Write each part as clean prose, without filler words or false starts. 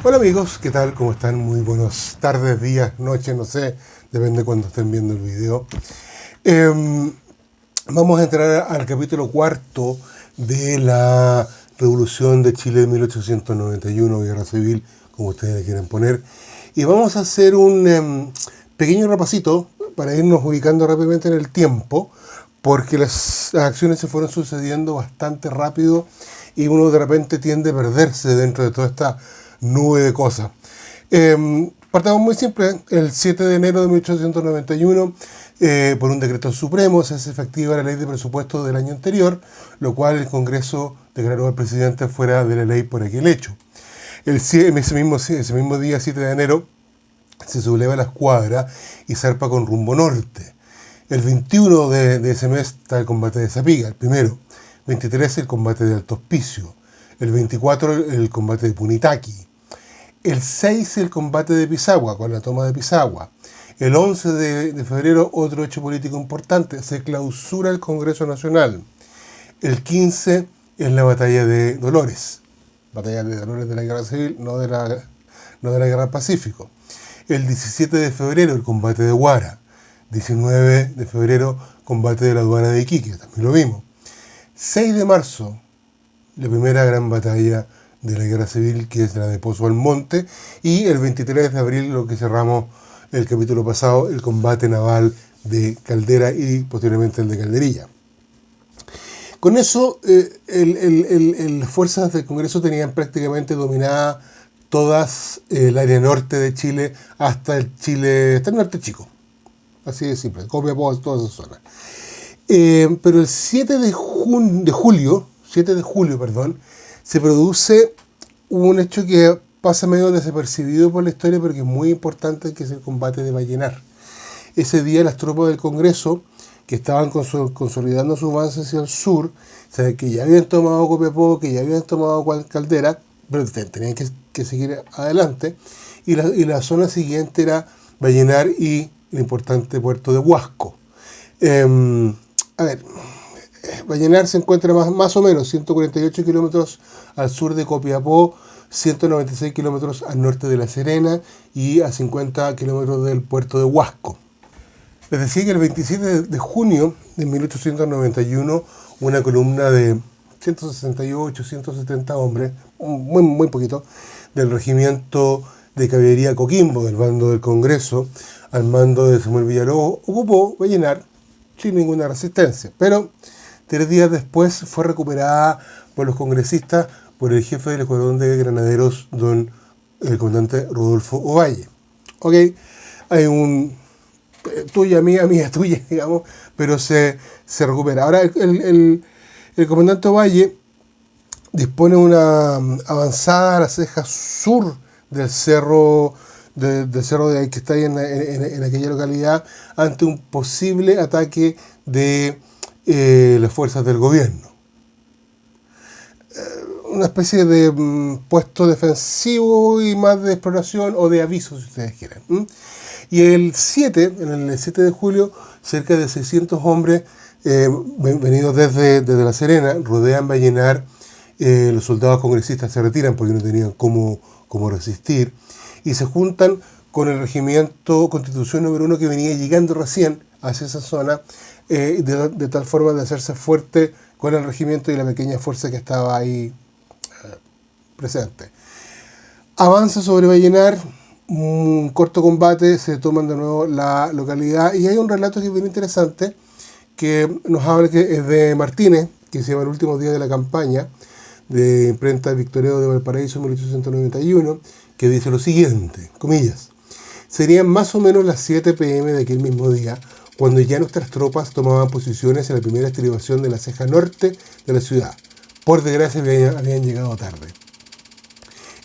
Hola amigos, ¿qué tal? ¿Cómo están? Muy buenas tardes, días, noches, no sé, depende de cuando estén viendo el video. Eh, Vamos a entrar al capítulo cuarto de la Revolución de Chile de 1891, Guerra Civil, como ustedes le quieren poner. Y vamos a hacer un pequeño repasito para irnos ubicando rápidamente en el tiempo, porque las acciones se fueron sucediendo bastante rápido y uno de repente tiende a perderse dentro de toda esta nube de cosas. Partamos muy simple. El 7 de enero de 1891, por un decreto supremo, se hace efectiva la ley de presupuesto del año anterior, lo cual el Congreso declaró al presidente fuera de la ley por aquel hecho. Ese mismo día, 7 de enero, se subleva la escuadra y zarpa con rumbo norte. El 21 de ese mes está el combate de Zapiga, el primero. 23 el combate de Alto Hospicio. El 24 el combate de Punitaqui. El 6 el combate de Pisagua, con la toma de Pisagua. El 11 de febrero, otro hecho político importante, se clausura el Congreso Nacional. El 15 es la batalla de Dolores. Batalla de Dolores de la Guerra Civil, no de la Guerra del Pacífico. El 17 de febrero, el combate de Huara. 19 de febrero, combate de la aduana de Iquique, también lo vimos. 6 de marzo, la primera gran batalla de la Guerra Civil, que es la de Pozo Almonte. Y el 23 de abril, lo que cerramos el capítulo pasado, el combate naval de Caldera y posteriormente el de Calderilla. Con eso, las fuerzas del Congreso tenían prácticamente dominada todas el área norte de Chile hasta el norte chico. Así de simple, Copiapó, toda esa zona. Pero el 7 de julio, se produce un hecho que pasa medio desapercibido por la historia, pero que es muy importante, que es el combate de Vallenar. Ese día las tropas del Congreso, que estaban consolidando su avance hacia el sur, o sea, que ya habían tomado Copiapó, que ya habían tomado Caldera, pero tenían que seguir adelante, y la zona siguiente era Vallenar y el importante puerto de Huasco. Vallenar se encuentra más o menos 148 kilómetros al sur de Copiapó, 196 kilómetros al norte de La Serena y a 50 kilómetros del puerto de Huasco. Les decía que el 27 de junio de 1891, una columna de 168, 170 hombres, muy poquito, del regimiento de caballería Coquimbo, del bando del Congreso, al mando de Samuel Villalobos, ocupó Vallenar sin ninguna resistencia. Pero 3 días después fue recuperada por los congresistas por el jefe del escuadrón de granaderos, el comandante Rodolfo Ovalle. Ok, hay un tuya, mía, tuya, digamos, pero se recupera. Ahora el comandante Ovalle dispone una avanzada a la ceja sur del cerro de que está ahí en aquella localidad, ante un posible ataque de las fuerzas del gobierno. Una especie de puesto defensivo y más de exploración o de aviso, si ustedes quieren. Y en el 7 de julio, cerca de 600 hombres venidos desde La Serena rodean Vallenar. Los soldados congresistas se retiran porque no tenían cómo resistir, y se juntan con el regimiento Constitución número 1 que venía llegando recién hacia esa zona, de tal forma de hacerse fuerte con el regimiento y la pequeña fuerza que estaba ahí presente. Avanza sobre Vallenar, un corto combate, se toman de nuevo la localidad, y hay un relato que es bien interesante, que nos habla, que es de Martínez, que se llama El último día de la campaña, de imprenta Victoreo de Valparaíso, 1891, que dice lo siguiente, comillas: serían más o menos las 7 p.m. de aquel mismo día, cuando ya nuestras tropas tomaban posiciones en la primera estribación de la ceja norte de la ciudad. Por desgracia habían llegado tarde.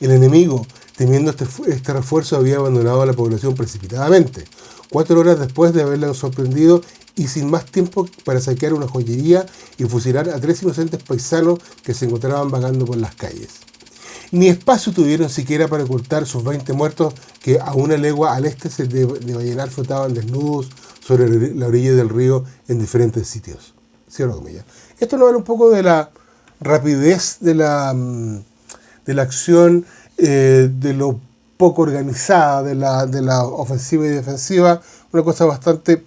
El enemigo, temiendo este refuerzo, había abandonado a la población precipitadamente, 4 horas después de haberla sorprendido, y sin más tiempo para saquear una joyería y fusilar a 3 inocentes paisanos que se encontraban vagando por las calles. Ni espacio tuvieron siquiera para ocultar sus 20 muertos, que a una legua al este de Vallenar flotaban desnudos sobre la orilla del río en diferentes sitios. Cierro comillas. Esto nos habla un poco de la rapidez de la acción de lo poco organizada de la ofensiva y defensiva, una cosa bastante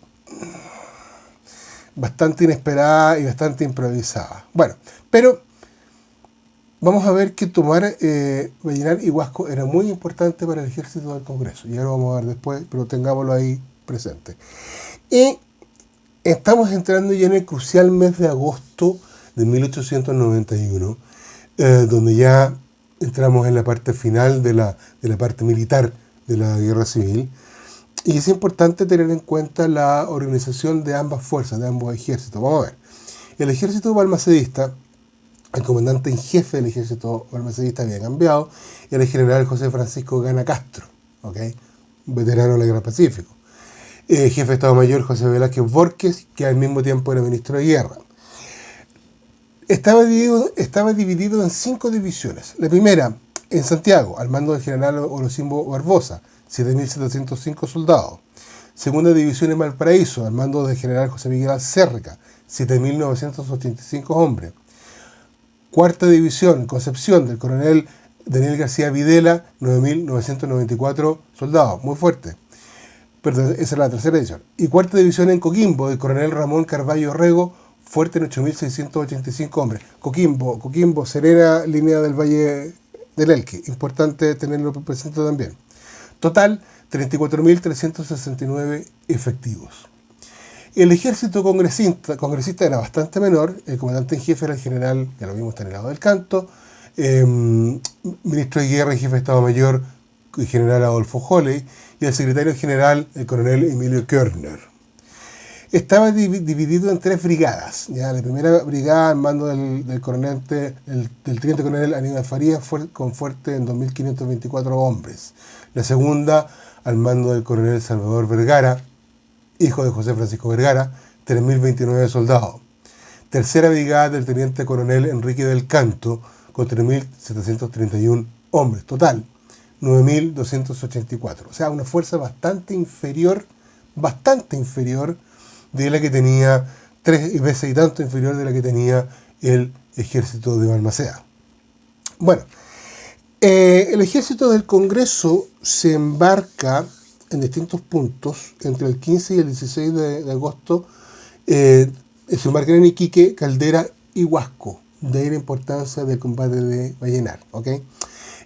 inesperada y bastante improvisada. Bueno, pero vamos a ver que tomar Vallenar y Huasco era muy importante para el ejército del Congreso. Ya lo vamos a ver después, pero tengámoslo ahí presente. Y estamos entrando ya en el crucial mes de agosto de 1891, donde ya entramos en la parte final de la parte militar de la guerra civil. Y es importante tener en cuenta la organización de ambas fuerzas, de ambos ejércitos. Vamos a ver. El ejército balmacedista, el comandante en jefe del ejército balmacedista había cambiado, era el general José Francisco Gana Castro, ¿okay? Un veterano de la Guerra Pacífico. Jefe de Estado Mayor José Velázquez Borges, que al mismo tiempo era ministro de Guerra. Estaba dividido en 5 divisiones. La primera, en Santiago, al mando del general Orosimbo Barbosa, 7.705 soldados. Segunda división en Valparaíso, al mando del general José Miguel Alcérreca, 7.985 hombres. Cuarta división en Concepción, del coronel Daniel García Videla, 9.994 soldados, muy fuerte. Perdón, esa es la tercera división. Y cuarta división en Coquimbo, del coronel Ramón Carballo Rego, fuerte en 8.685 hombres. Coquimbo, Serena, línea del Valle del Elqui. Importante tenerlo presente también. Total, 34.369 efectivos. El ejército congresista era bastante menor. El comandante en jefe era el general, ya lo vimos, está en el lado del canto, ministro de Guerra y jefe de Estado Mayor, el general Adolfo Holley, y el secretario general, el coronel Emilio Körner. Estaba dividido en 3 brigadas. ¿Ya? La primera brigada, al mando del teniente coronel Aníbal Farías, con fuerte en 2.524 hombres. La segunda, al mando del coronel Salvador Vergara, hijo de José Francisco Vergara, 3.029 soldados. Tercera brigada del teniente coronel Enrique del Canto, con 3.731 hombres. Total, 9.284. O sea, una fuerza bastante inferior de la que tenía, 3 veces y tanto inferior de la que tenía el ejército de Balmaceda. Bueno, el ejército del Congreso se embarca en distintos puntos entre el 15 y el 16 de agosto. Se embarcan en Iquique, Caldera y Huasco. De ahí la importancia del combate de Vallenar. ¿Okay?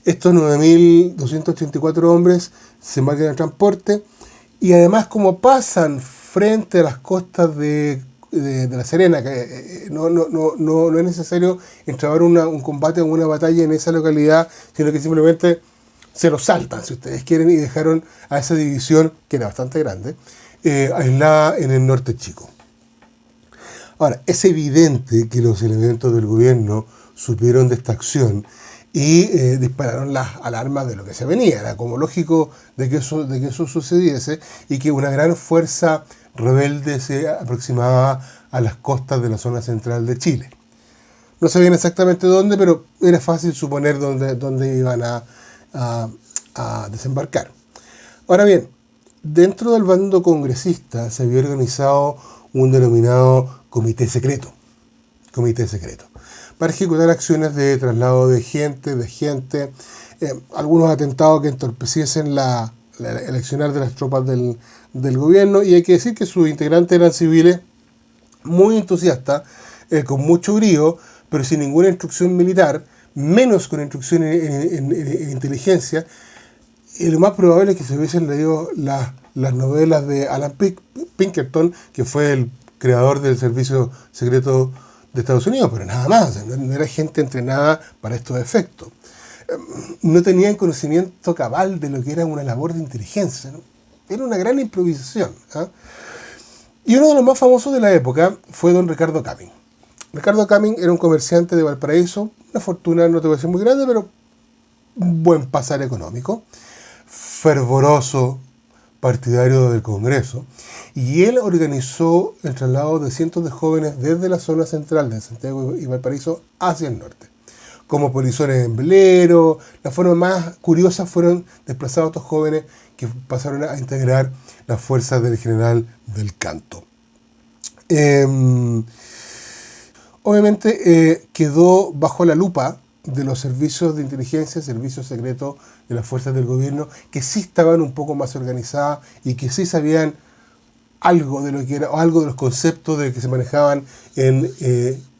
Estos 9.284 hombres se embarcan en el transporte y además, como pasan frente a las costas de La Serena, que no es necesario entrabar un combate o una batalla en esa localidad, sino que simplemente se lo saltan, si ustedes quieren, y dejaron a esa división, que era bastante grande, aislada en el norte chico. Ahora, es evidente que los elementos del gobierno supieron de esta acción y dispararon las alarmas de lo que se venía. Era como lógico de que eso sucediese y que una gran fuerza rebelde se aproximaba a las costas de la zona central de Chile. No sabían exactamente dónde, pero era fácil suponer dónde iban a desembarcar. Ahora bien, dentro del bando congresista se había organizado un denominado comité secreto, para ejecutar acciones de traslado de gente, algunos atentados que entorpeciesen el accionar de las tropas del gobierno, y hay que decir que sus integrantes eran civiles muy entusiastas, con mucho brío, pero sin ninguna instrucción militar, menos con instrucción en inteligencia, y lo más probable es que se hubiesen leído las novelas de Alan Pinkerton, que fue el creador del servicio secreto de Estados Unidos, pero nada más, no era gente entrenada para estos efectos. No tenían conocimiento cabal de lo que era una labor de inteligencia, ¿no? Era una gran improvisación. ¿Eh? Y uno de los más famosos de la época fue don Ricardo Camin. Ricardo Camin era un comerciante de Valparaíso, una fortuna, no te voy a decir muy grande, pero un buen pasar económico, fervoroso partidario del Congreso, y él organizó el traslado de cientos de jóvenes desde la zona central de Santiago y Valparaíso hacia el norte. Como polizones en velero, la forma más curiosa fueron desplazados estos jóvenes que pasaron a integrar las fuerzas del general del Canto. Obviamente quedó bajo la lupa de los servicios de inteligencia, servicios secretos de las fuerzas del gobierno, que sí estaban un poco más organizadas y que sí sabían algo de lo que era, o algo de los conceptos de que se manejaban en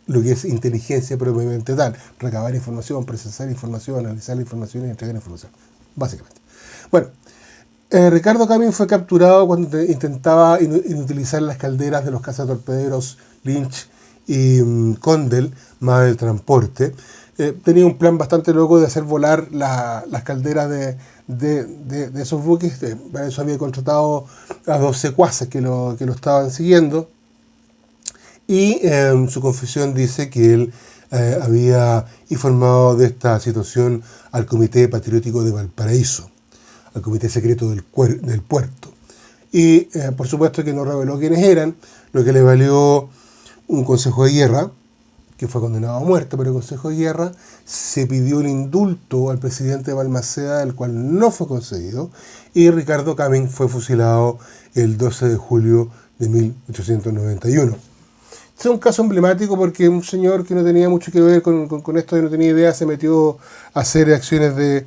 lo que es inteligencia propiamente tal. Recabar información, procesar información, analizar la información y entregar información, básicamente. Bueno, Ricardo Camin fue capturado cuando intentaba inutilizar las calderas de los cazatorpederos Lynch y Condell, más el transporte. Tenía un plan bastante loco de hacer volar las calderas de esos buques. Para eso había contratado a 2 secuaces que lo estaban siguiendo. Y su confesión dice que él había informado de esta situación al Comité Patriótico de Valparaíso, al Comité Secreto del Puerto. Y por supuesto que no reveló quiénes eran, lo que le valió un consejo de guerra, que fue condenado a muerte, pero el consejo de guerra se pidió el indulto al presidente de Balmaceda, el cual no fue concedido, y Ricardo Camin fue fusilado el 12 de julio de 1891. Este es un caso emblemático porque un señor que no tenía mucho que ver con esto y no tenía idea se metió a hacer acciones de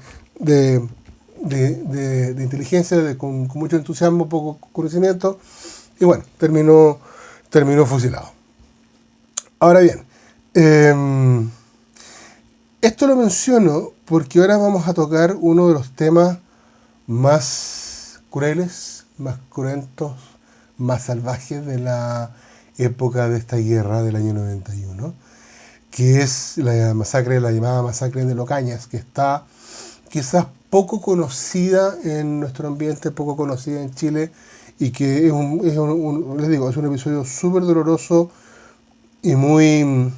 inteligencia con mucho entusiasmo, poco conocimiento, y bueno, terminó fusilado. Ahora bien, esto lo menciono porque ahora vamos a tocar uno de los temas más crueles, más cruentos, más salvajes de la época de esta guerra del año 91, que es la llamada masacre de Locañas, que está quizás poco conocida en nuestro ambiente, poco conocida en Chile, y que es un episodio súper doloroso y muy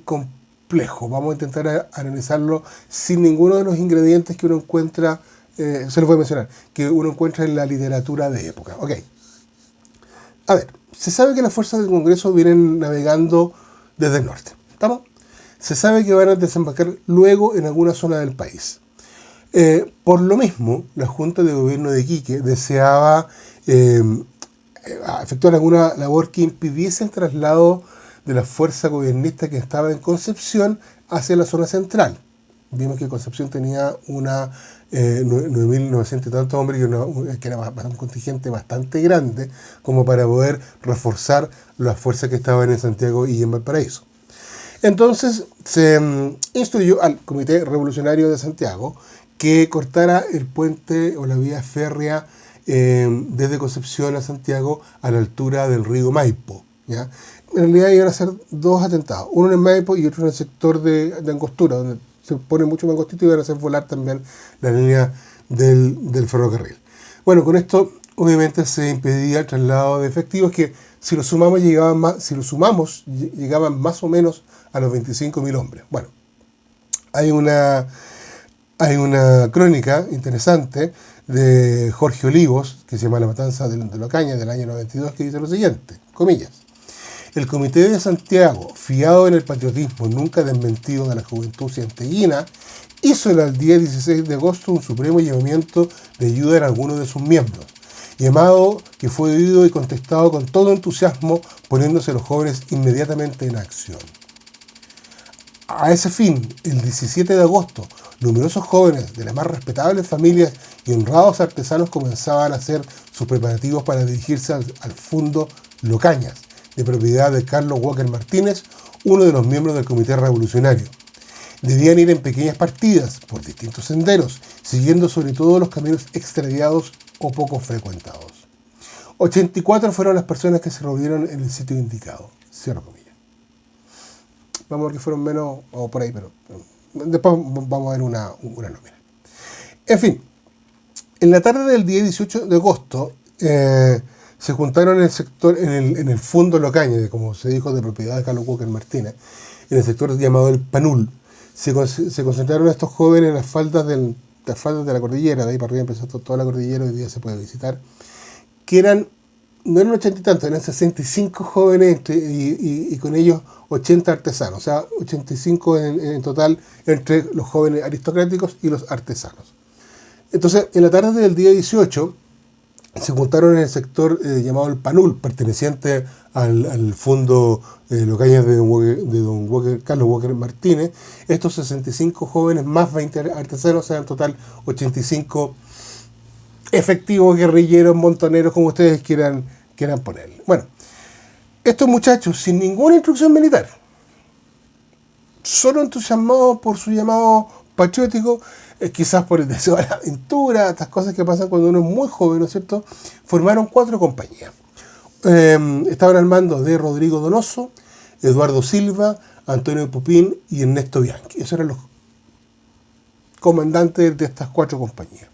complejo. Vamos a intentar analizarlo sin ninguno de los ingredientes que uno encuentra, se los voy a mencionar, que uno encuentra en la literatura de época. Ok. A ver, se sabe que las fuerzas del Congreso vienen navegando desde el norte. ¿Estamos? Se sabe que van a desembarcar luego en alguna zona del país. Por lo mismo, la Junta de Gobierno de Iquique deseaba efectuar alguna labor que impidiese el traslado de la fuerza gobiernista que estaba en Concepción hacia la zona central. Vimos que Concepción tenía 9.900 y tantos hombres, que era un contingente bastante grande como para poder reforzar las fuerzas que estaban en Santiago y en Valparaíso. Entonces se instruyó al Comité Revolucionario de Santiago que cortara el puente o la vía férrea desde Concepción a Santiago a la altura del río Maipo, ¿ya? En realidad iban a ser 2 atentados, uno en Maipo y otro en el sector de Angostura, donde se pone mucho más angostito, y van a hacer volar también la línea del ferrocarril. Bueno, con esto obviamente se impedía el traslado de efectivos que si lo sumamos llegaban más o menos a los 25.000 hombres. Bueno, hay una crónica interesante de Jorge Olivos, que se llama La Matanza de Locaña, del año 92, que dice lo siguiente, comillas: el Comité de Santiago, fiado en el patriotismo nunca desmentido de la juventud santiaguina, hizo el día 16 de agosto un supremo llamamiento de ayuda en algunos de sus miembros, llamado que fue oído y contestado con todo entusiasmo, poniéndose los jóvenes inmediatamente en acción. A ese fin, el 17 de agosto, numerosos jóvenes de las más respetables familias y honrados artesanos comenzaban a hacer sus preparativos para dirigirse al Fundo Locañas, de propiedad de Carlos Walker Martínez, uno de los miembros del Comité Revolucionario. Debían ir en pequeñas partidas por distintos senderos, siguiendo sobre todo los caminos extraviados o poco frecuentados. 84 fueron las personas que se reunieron en el sitio indicado. Cierro comillas. Vamos a ver que fueron menos o por ahí, pero después vamos a ver una nómina. En fin, en la tarde del día 18 de agosto se juntaron en el sector, en el Fundo Locaña, como se dijo, de propiedad de Carlos Walker Martínez, en el sector llamado el Panul. Se concentraron estos jóvenes en las faldas de la cordillera, de ahí para arriba empezó toda la cordillera, hoy día se puede visitar, que no eran 80 y tantos, eran 65 jóvenes y con ellos 80 artesanos, o sea, 85 en total entre los jóvenes aristocráticos y los artesanos. Entonces, en la tarde del día 18, se juntaron en el sector llamado el Panul, perteneciente al fondo Locañas de don Walker, Carlos Walker Martínez. Estos 65 jóvenes más 20 artesanos, o sea, en total 85 efectivos, guerrilleros, montoneros, como ustedes quieran ponerle. Bueno, estos muchachos, sin ninguna instrucción militar, solo entusiasmados por su llamado patriótico, quizás por el deseo de la aventura, estas cosas que pasan cuando uno es muy joven, ¿no es cierto?, formaron 4 compañías. Estaban al mando de Rodrigo Donoso, Eduardo Silva, Antonio Pupín y Ernesto Bianchi. Esos eran los comandantes de estas 4 compañías.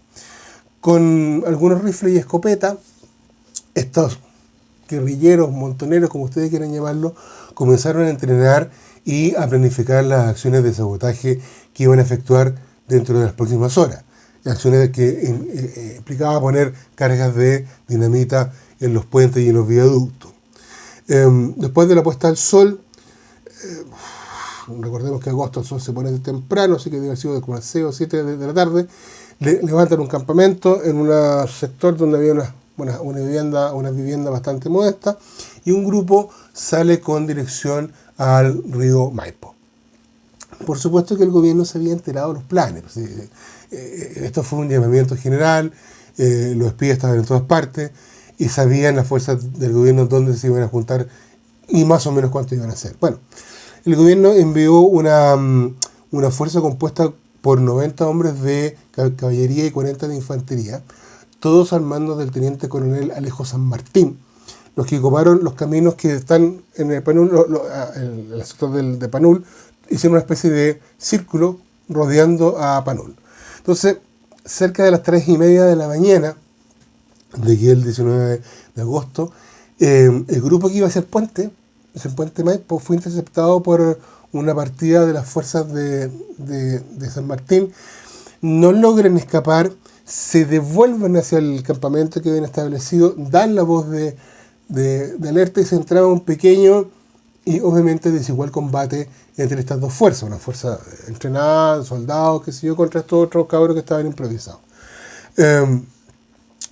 Con algunos rifles y escopeta, estos guerrilleros, montoneros, como ustedes quieran llamarlo, comenzaron a entrenar y a planificar las acciones de sabotaje que iban a efectuar dentro de las próximas horas. Acciones que implicaba poner cargas de dinamita en los puentes y en los viaductos. Después de la puesta del sol, recordemos que agosto el sol se pone temprano, así que debe haber sido como las 6 o 7 de la tarde, levantan un campamento en un sector donde había una vivienda bastante modesta, y un grupo sale con dirección al río Maipo. Por supuesto que el gobierno se había enterado de los planes. Esto fue un llamamiento general, los espías estaban en todas partes y sabían las fuerzas del gobierno dónde se iban a juntar y más o menos cuánto iban a hacer. Bueno, el gobierno envió una fuerza compuesta por 90 hombres de caballería y 40 de infantería, todos al mando del teniente coronel Alejo San Martín, los que ocuparon los caminos que están en el Panul, el sector de Panul. Hicieron una especie de círculo rodeando a Panul. Entonces, cerca de las 3:30 de la mañana de el 19 de agosto, el grupo que iba hacia el puente Maipo, fue interceptado por una partida de las fuerzas de San Martín. No logran escapar, se devuelven hacia el campamento que habían establecido, dan la voz de alerta y se entraba un pequeño y obviamente desigual combate entre estas dos fuerzas, una fuerza entrenada, soldados, qué sé yo, contra estos otros cabros que estaban improvisados.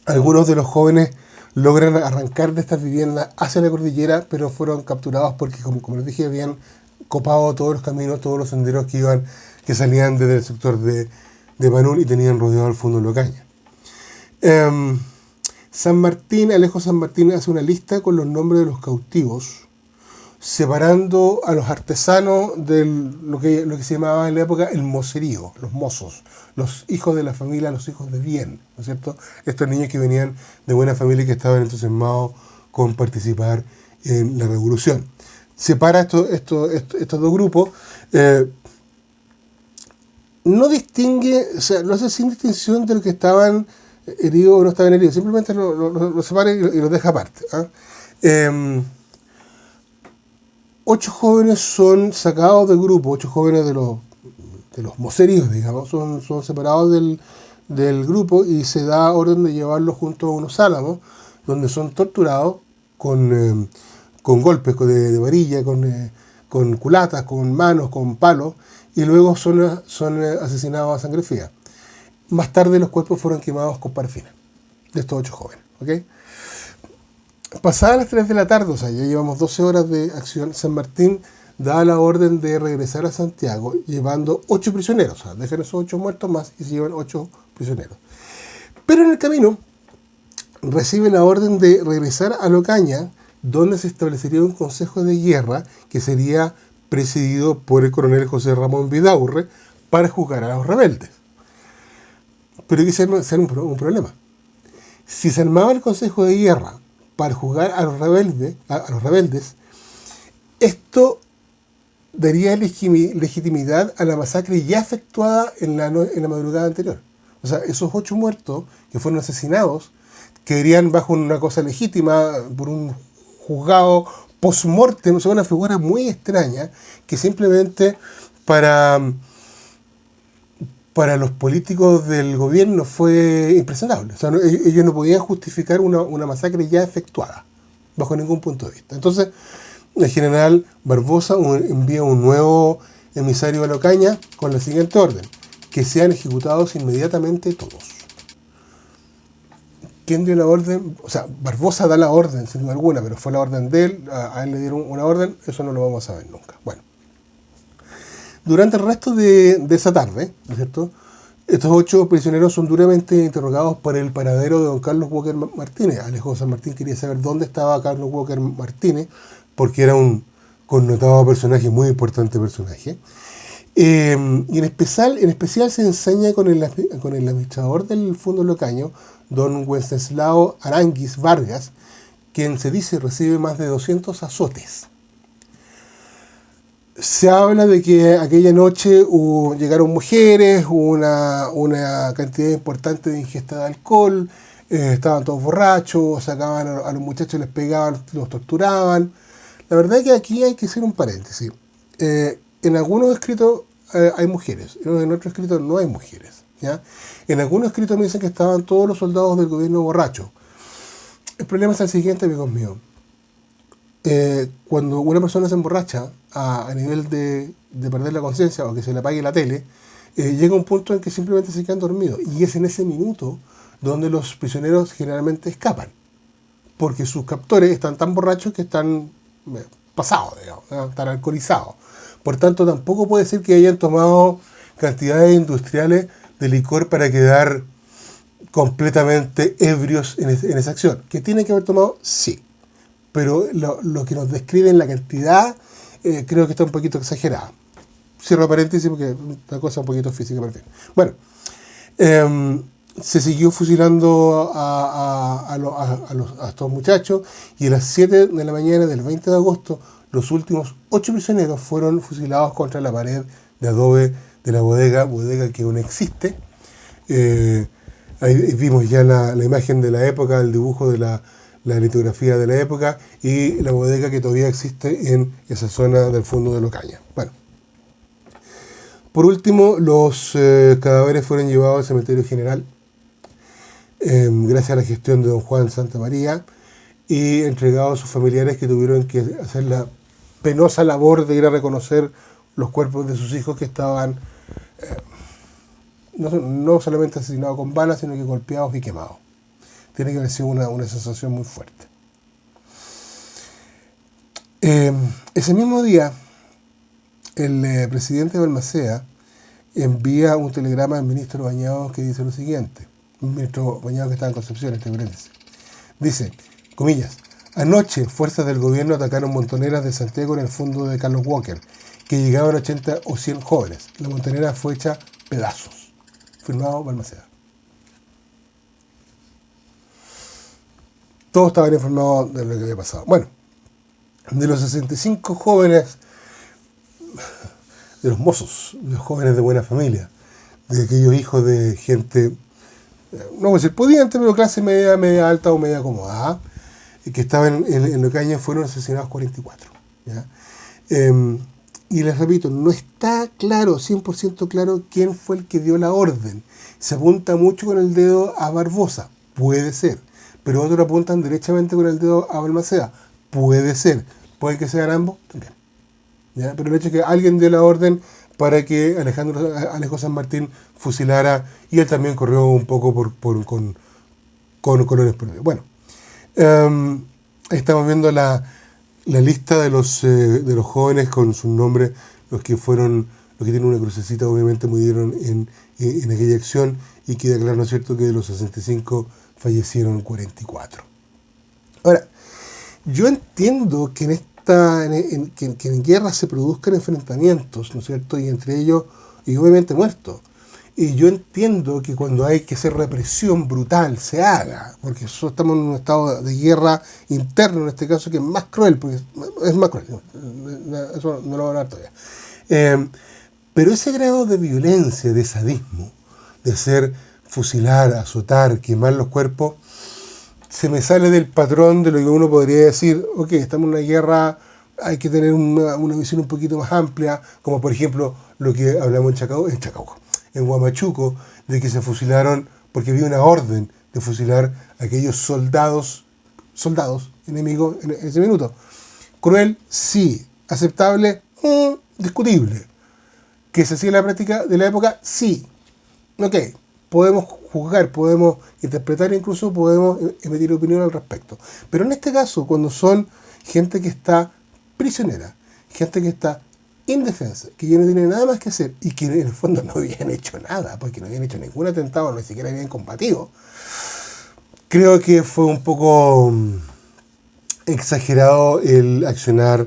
Algunos de los jóvenes logran arrancar de estas viviendas hacia la cordillera, pero fueron capturados porque, como les dije, habían copado todos los caminos, todos los senderos que salían desde el sector de Panul y tenían rodeado el fondo de Locaña. Alejo San Martín hace una lista con los nombres de los cautivos, separando a los artesanos de lo que se llamaba en la época el mocerío, los mozos, los hijos de la familia, los hijos de bien, ¿no es cierto? Estos niños que venían de buena familia y que estaban entusiasmados con participar en la revolución. Separa estos dos grupos, no distingue, o sea, lo hace sin distinción de los que estaban heridos o no estaban heridos, simplemente lo separa y los deja aparte. 8 jóvenes son sacados del grupo, 8 jóvenes de los moceríos, digamos, son separados del grupo y se da orden de llevarlos junto a unos álamos, donde son torturados con golpes de varilla, con culatas, con manos, con palos, y luego son asesinados a sangre fría. Más tarde los cuerpos fueron quemados con parafina, de estos 8 jóvenes. ¿Okay? Pasadas las 3 de la tarde, o sea, ya llevamos 12 horas de acción, San Martín da la orden de regresar a Santiago llevando 8 prisioneros. O sea, dejan esos 8 muertos más y se llevan 8 prisioneros. Pero en el camino recibe la orden de regresar a Locaña, donde se establecería un consejo de guerra que sería presidido por el coronel José Ramón Vidaurre para juzgar a los rebeldes. Pero hay que ser un problema. Si se armaba el consejo de guerra para juzgar a los rebeldes, esto daría legitimidad a la masacre ya efectuada en la madrugada anterior. O sea, esos 8 muertos que fueron asesinados quedarían bajo una cosa legítima por un juzgado post-mortem. O sea, una figura muy extraña que simplemente para los políticos del gobierno fue impresentable. O sea, ellos no podían justificar una masacre ya efectuada, bajo ningún punto de vista. Entonces, el general Barbosa envía un nuevo emisario a Locaña con la siguiente orden: que sean ejecutados inmediatamente todos. quién dio la orden. O sea, Barbosa da la orden, sin duda alguna, pero fue la orden de él, a él le dieron una orden, eso no lo vamos a saber nunca. Bueno, durante el resto de esa tarde, ¿no es cierto?, estos 8 prisioneros son duramente interrogados por el paradero de don Carlos Walker Martínez. Alejo San Martín quería saber dónde estaba Carlos Walker Martínez, porque era un connotado personaje, muy importante personaje. Y en especial se enseña con el administrador del Fondo Locaño, don Wenceslao Aranguis Vargas, quien se dice recibe más de 200 azotes. Se habla de que aquella noche llegaron mujeres, hubo una cantidad importante de ingesta de alcohol, estaban todos borrachos, sacaban a los muchachos, les pegaban, los torturaban. La verdad es que aquí hay que hacer un paréntesis. En algunos escritos hay mujeres, en otros escritos no hay mujeres, ¿ya? En algunos escritos me dicen que estaban todos los soldados del gobierno borrachos. El problema es el siguiente, amigos míos. Cuando una persona se emborracha a nivel de perder la conciencia o que se le apague la tele, llega un punto en que simplemente se quedan dormidos. Y es en ese minuto donde los prisioneros generalmente escapan, porque sus captores están tan borrachos que están pasados, digamos, ¿no? Están alcoholizados. Por tanto, tampoco puede ser que hayan tomado cantidades industriales de licor para quedar completamente ebrios en esa acción. ¿Que tienen que haber tomado? Sí. Pero lo que nos describen la cantidad, creo que está un poquito exagerada. Cierro paréntesis porque es una cosa un poquito física, pero en fin. Bueno, se siguió fusilando a estos muchachos y a las 7 de la mañana del 20 de agosto los últimos 8 prisioneros fueron fusilados contra la pared de adobe de la bodega que aún existe. Ahí vimos ya la imagen de la época, el dibujo de la litografía de la época y la bodega que todavía existe en esa zona del fondo de Locaña. Bueno, por último, los cadáveres fueron llevados al cementerio general gracias a la gestión de don Juan Santamaría y entregados a sus familiares que tuvieron que hacer la penosa labor de ir a reconocer los cuerpos de sus hijos que estaban no solamente asesinados con balas, sino que golpeados y quemados. Tiene que haber sido una sensación muy fuerte. Ese mismo día, el presidente de Balmaceda envía un telegrama al ministro Bañados que dice lo siguiente. Un ministro Bañados que está en Concepción, entre paréntesis. Dice, comillas, anoche fuerzas del gobierno atacaron montoneras de Santiago en el fondo de Carlos Walker, que llegaban 80 o 100 jóvenes. La montonera fue hecha pedazos. Firmado Balmaceda. Todos estaban informados de lo que había pasado. Bueno, de los 65 jóvenes, de los mozos, de los jóvenes de buena familia, de aquellos hijos de gente, no voy a decir pudiente, pero clase media, media alta o media acomodada, que estaban en Locaña, fueron asesinados 44. ¿Ya? Y les repito, no está claro, 100% claro, quién fue el que dio la orden. Se apunta mucho con el dedo a Barbosa, puede ser. Pero otros apuntan derechamente con el dedo a Balmaceda. Puede ser. Puede que sean ambos también. ¿Ya? Pero el hecho es que alguien dio la orden para que Alejo San Martín fusilara y él también corrió un poco con colores propios. Bueno, ahí estamos viendo la lista de los jóvenes con sus nombres, los que tienen una crucecita, obviamente murieron en aquella acción y queda claro, ¿no es cierto?, que de los 65 fallecieron 44. Ahora, yo entiendo que en guerra se produzcan enfrentamientos, ¿no es cierto?, y entre ellos, y obviamente muertos. Y yo entiendo que cuando hay que hacer represión brutal se haga, porque nosotros estamos en un estado de guerra interno, en este caso, que es más cruel, porque es más cruel. Eso no lo voy a hablar todavía. Pero ese grado de violencia, de sadismo, de hacer fusilar, azotar, quemar los cuerpos, se me sale del patrón de lo que uno podría decir, ok, estamos en una guerra, hay que tener una visión un poquito más amplia, como por ejemplo lo que hablamos en Huamachuco, de que se fusilaron, porque había una orden de fusilar a aquellos soldados enemigos en ese minuto. Cruel, sí. Aceptable, discutible. Que se hacía en la práctica de la época, sí. Ok, podemos juzgar, podemos interpretar, incluso podemos emitir opinión al respecto. Pero en este caso, cuando son gente que está prisionera, gente que está indefensa, que ya no tiene nada más que hacer y que en el fondo no habían hecho nada, porque no habían hecho ningún atentado, ni siquiera habían combatido, creo que fue un poco exagerado el accionar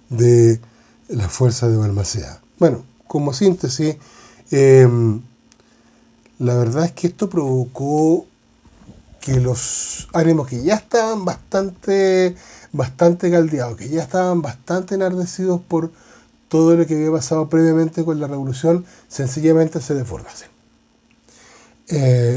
de la fuerza de Balmaceda. Bueno, como síntesis, la verdad es que esto provocó que los ánimos que ya estaban bastante caldeados, que ya estaban bastante enardecidos por todo lo que había pasado previamente con la revolución, sencillamente se desbordasen.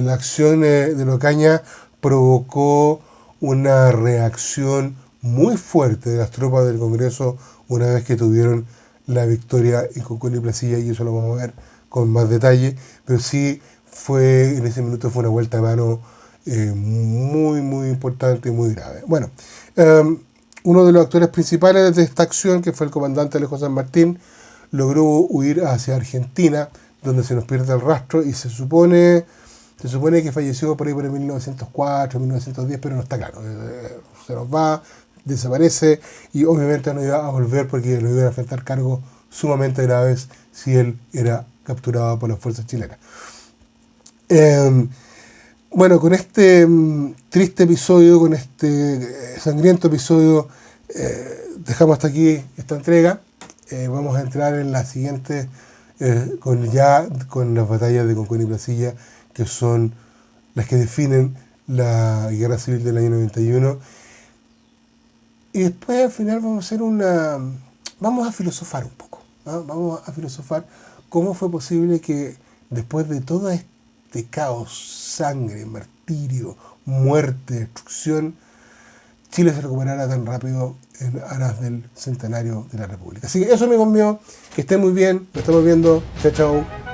La acción de Ocaña provocó una reacción muy fuerte de las tropas del Congreso una vez que tuvieron la victoria en Concón y Placilla, y eso lo vamos a ver con más detalle, pero sí en ese minuto fue una vuelta de mano muy importante y muy grave. Bueno, uno de los actores principales de esta acción, que fue el comandante Alejo San Martín, logró huir hacia Argentina, donde se nos pierde el rastro, y se supone que falleció por ahí por el 1904, 1910, pero no está claro. Se nos va, desaparece, y obviamente no iba a volver porque lo iban a enfrentar cargos sumamente graves si él era capturado por las fuerzas chilenas. Bueno, con este triste episodio, con este sangriento episodio, dejamos hasta aquí esta entrega. Vamos a entrar en la siguiente con las batallas de Concón y Placilla, que son las que definen la guerra civil del año 91. Y después al final vamos a filosofar un poco, ¿no? Vamos a filosofar cómo fue posible que después de todo este caos, sangre, martirio, muerte, destrucción, Chile se recuperara tan rápido en aras del centenario de la República. Así que eso, amigos míos, que estén muy bien, nos estamos viendo, chao.